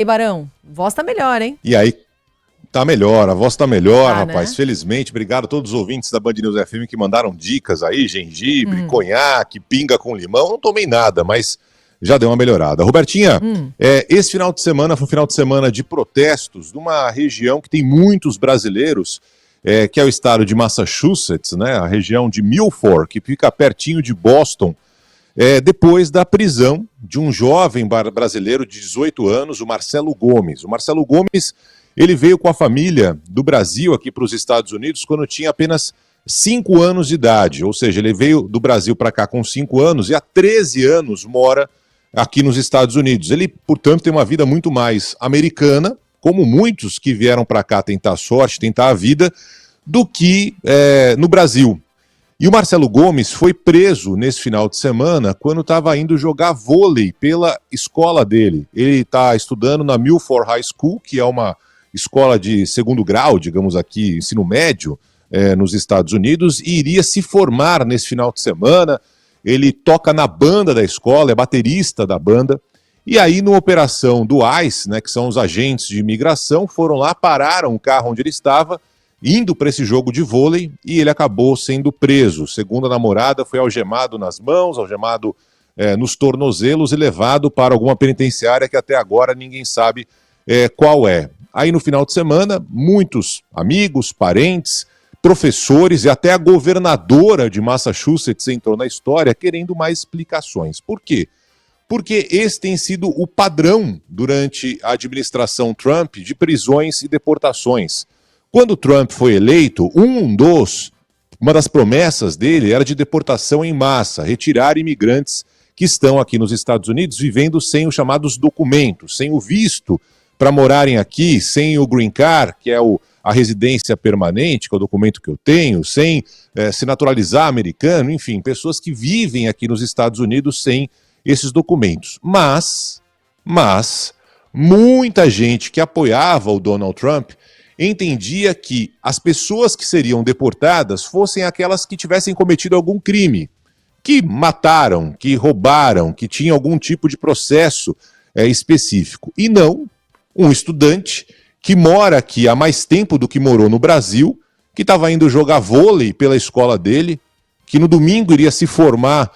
E Barão, voz tá melhor, hein? E aí, tá melhor, a voz tá melhor, rapaz. Né? Felizmente, obrigado a todos os ouvintes da Band News FM que mandaram dicas aí, gengibre, conhaque, pinga com limão. Não tomei nada, mas já deu uma melhorada. Robertinha, esse final de semana foi um final de semana de protestos numa região que tem muitos brasileiros, que é o estado de Massachusetts, né? A região de Milford, que fica pertinho de Boston. Depois da prisão de um jovem brasileiro de 18 anos, o Marcelo Gomes. O Marcelo Gomes, ele veio com a família do Brasil aqui para os Estados Unidos quando tinha apenas 5 anos de idade, ou seja, ele veio do Brasil para cá com 5 anos e há 13 anos mora aqui nos Estados Unidos. Ele, portanto, tem uma vida muito mais americana, como muitos que vieram para cá tentar sorte, tentar a vida, do que no Brasil. E o Marcelo Gomes foi preso nesse final de semana quando estava indo jogar vôlei pela escola dele. Ele está estudando na Milford High School, que é uma escola de segundo grau, digamos aqui, ensino médio, nos Estados Unidos, e iria se formar nesse final de semana. Ele toca na banda da escola, é baterista da banda. E aí, numa operação do ICE, né, que são os agentes de imigração, foram lá, pararam o carro onde ele estava, indo para esse jogo de vôlei, e ele acabou sendo preso. Segundo a namorada, foi algemado nas mãos, algemado nos tornozelos e levado para alguma penitenciária que até agora ninguém sabe qual é. Aí no final de semana, muitos amigos, parentes, professores e até a governadora de Massachusetts entrou na história querendo mais explicações. Por quê? Porque esse tem sido o padrão durante a administração Trump de prisões e deportações. Quando Trump foi eleito, uma das promessas dele era de deportação em massa, retirar imigrantes que estão aqui nos Estados Unidos vivendo sem os chamados documentos, sem o visto para morarem aqui, sem o green card, que é a residência permanente, que é o documento que eu tenho, sem se naturalizar americano, enfim, pessoas que vivem aqui nos Estados Unidos sem esses documentos. Mas muita gente que apoiava o Donald Trump entendia que as pessoas que seriam deportadas fossem aquelas que tivessem cometido algum crime, que mataram, que roubaram, que tinham algum tipo de processo específico. E não um estudante que mora aqui há mais tempo do que morou no Brasil, que estava indo jogar vôlei pela escola dele, que no domingo iria se formar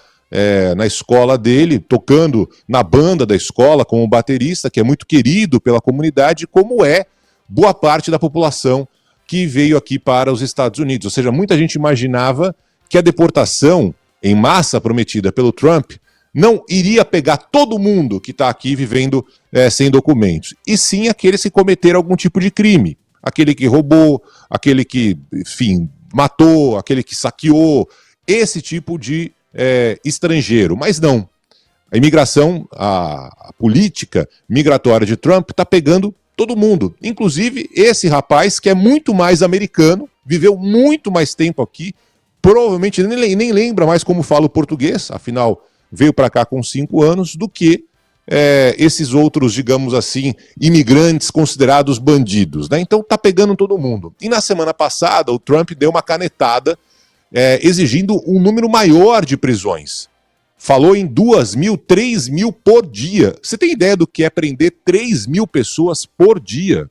na escola dele, tocando na banda da escola como baterista, que é muito querido pela comunidade, como é boa parte da população que veio aqui para os Estados Unidos. Ou seja, muita gente imaginava que a deportação em massa prometida pelo Trump não iria pegar todo mundo que está aqui vivendo sem documentos, e sim aqueles que cometeram algum tipo de crime. Aquele que roubou, aquele que, enfim, matou, aquele que saqueou, esse tipo de estrangeiro. Mas não. A imigração, a política migratória de Trump está pegando todo mundo, inclusive esse rapaz que é muito mais americano, viveu muito mais tempo aqui, provavelmente nem lembra mais como fala o português, afinal veio para cá com 5 anos, do que esses outros, digamos assim, imigrantes considerados bandidos, né? Então tá pegando todo mundo. E na semana passada o Trump deu uma canetada exigindo um número maior de prisões. Falou em 2.000, 3.000 por dia. Você tem ideia do que é prender 3.000 pessoas por dia?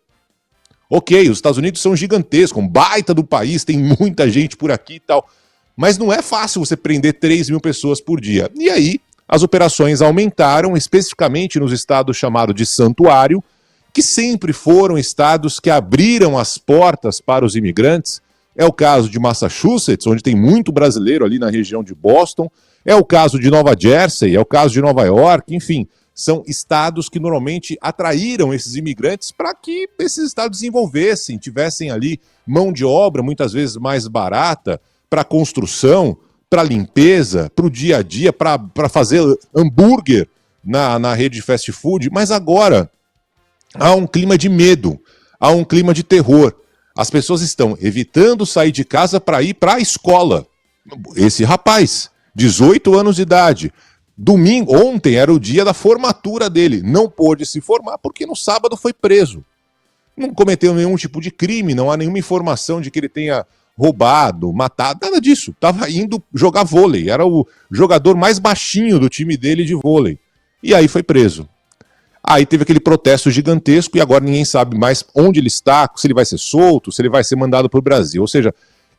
Ok, os Estados Unidos são gigantescos, um baita do país, tem muita gente por aqui e tal. Mas não é fácil você prender 3.000 pessoas por dia. E aí, as operações aumentaram, especificamente nos estados chamados de santuário, que sempre foram estados que abriram as portas para os imigrantes. É o caso de Massachusetts, onde tem muito brasileiro ali na região de Boston. É o caso de Nova Jersey, é o caso de Nova York, enfim, são estados que normalmente atraíram esses imigrantes para que esses estados desenvolvessem, tivessem ali mão de obra muitas vezes mais barata para construção, para limpeza, para o dia a dia, para fazer hambúrguer na rede de fast food. Mas agora há um clima de medo, há um clima de terror. As pessoas estão evitando sair de casa para ir para a escola. Esse rapaz, 18 anos de idade, ontem era o dia da formatura dele, não pôde se formar porque no sábado foi preso. Não cometeu nenhum tipo de crime, não há nenhuma informação de que ele tenha roubado, matado, nada disso. Estava indo jogar vôlei, era o jogador mais baixinho do time dele de vôlei. E aí foi preso. Aí teve aquele protesto gigantesco e agora ninguém sabe mais onde ele está, se ele vai ser solto, se ele vai ser mandado para o Brasil. Ou seja,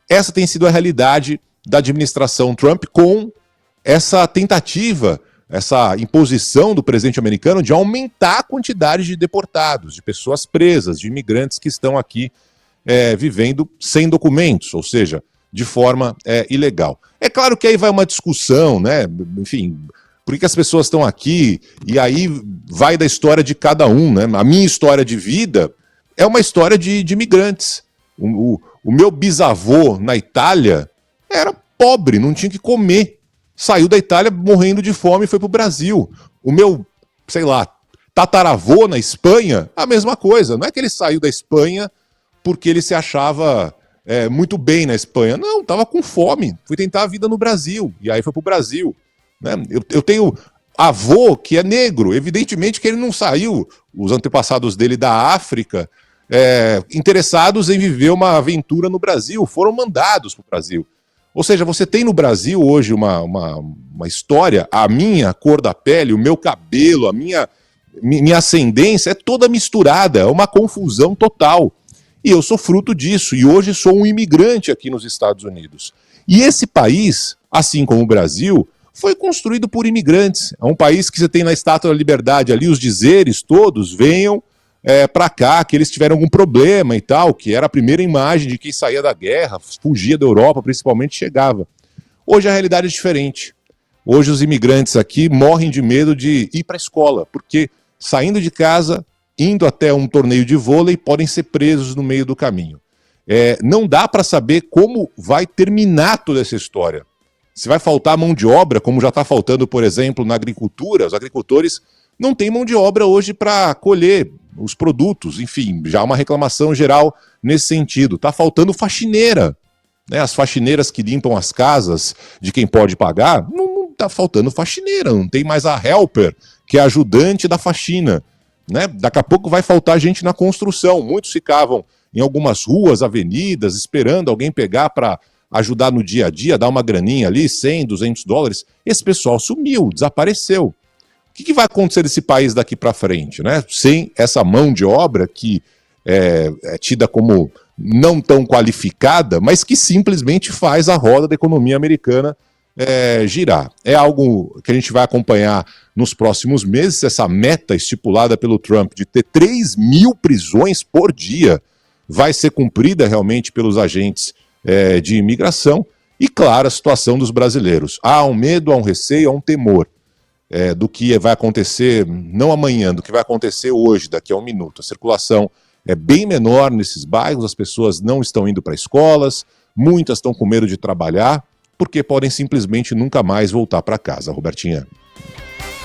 essa tem sido a realidade da administração Trump com essa tentativa, essa imposição do presidente americano de aumentar a quantidade de deportados, de pessoas presas, de imigrantes que estão aqui vivendo sem documentos, ou seja, de forma ilegal. É claro que aí vai uma discussão, né? Enfim, por que as pessoas estão aqui? E aí vai da história de cada um, né? A minha história de vida é uma história de imigrantes. O meu bisavô na Itália era pobre, não tinha que comer. Saiu da Itália morrendo de fome e foi para o Brasil. O meu, sei lá, tataravô na Espanha, a mesma coisa. Não é que ele saiu da Espanha porque ele se achava muito bem na Espanha. Não, estava com fome. Fui tentar a vida no Brasil. E aí foi para o Brasil. Né? Eu tenho avô que é negro. Evidentemente que ele não saiu, os antepassados dele da África, interessados em viver uma aventura no Brasil. Foram mandados para o Brasil. Ou seja, você tem no Brasil hoje uma história, a minha cor da pele, o meu cabelo, a minha ascendência é toda misturada, é uma confusão total. E eu sou fruto disso, e hoje sou um imigrante aqui nos Estados Unidos. E esse país, assim como o Brasil, foi construído por imigrantes. É um país que você tem na Estátua da Liberdade ali, os dizeres todos, venham para cá, que eles tiveram algum problema e tal, que era a primeira imagem de quem saía da guerra, fugia da Europa, principalmente, chegava. Hoje a realidade é diferente. Hoje os imigrantes aqui morrem de medo de ir para a escola, porque saindo de casa, indo até um torneio de vôlei, podem ser presos no meio do caminho. Não dá para saber como vai terminar toda essa história. Se vai faltar mão de obra, como já está faltando, por exemplo, na agricultura, os agricultores não têm mão de obra hoje para colher os produtos, enfim, já há uma reclamação geral nesse sentido. Está faltando faxineira. Né? As faxineiras que limpam as casas de quem pode pagar, não está faltando faxineira, não tem mais a helper, que é a ajudante da faxina. Né? Daqui a pouco vai faltar gente na construção. Muitos ficavam em algumas ruas, avenidas, esperando alguém pegar para ajudar no dia a dia, dar uma graninha ali, 100, 200 dólares. Esse pessoal sumiu, desapareceu. O que vai acontecer nesse país daqui para frente, né? Sem essa mão de obra que é tida como não tão qualificada, mas que simplesmente faz a roda da economia americana girar. É algo que a gente vai acompanhar nos próximos meses, essa meta estipulada pelo Trump de ter 3.000 prisões por dia vai ser cumprida realmente pelos agentes de imigração. E, claro, a situação dos brasileiros. Há um medo, há um receio, há um temor do que vai acontecer, não amanhã, do que vai acontecer hoje, daqui a um minuto. A circulação é bem menor nesses bairros, as pessoas não estão indo para escolas, muitas estão com medo de trabalhar, porque podem simplesmente nunca mais voltar para casa. Robertinha.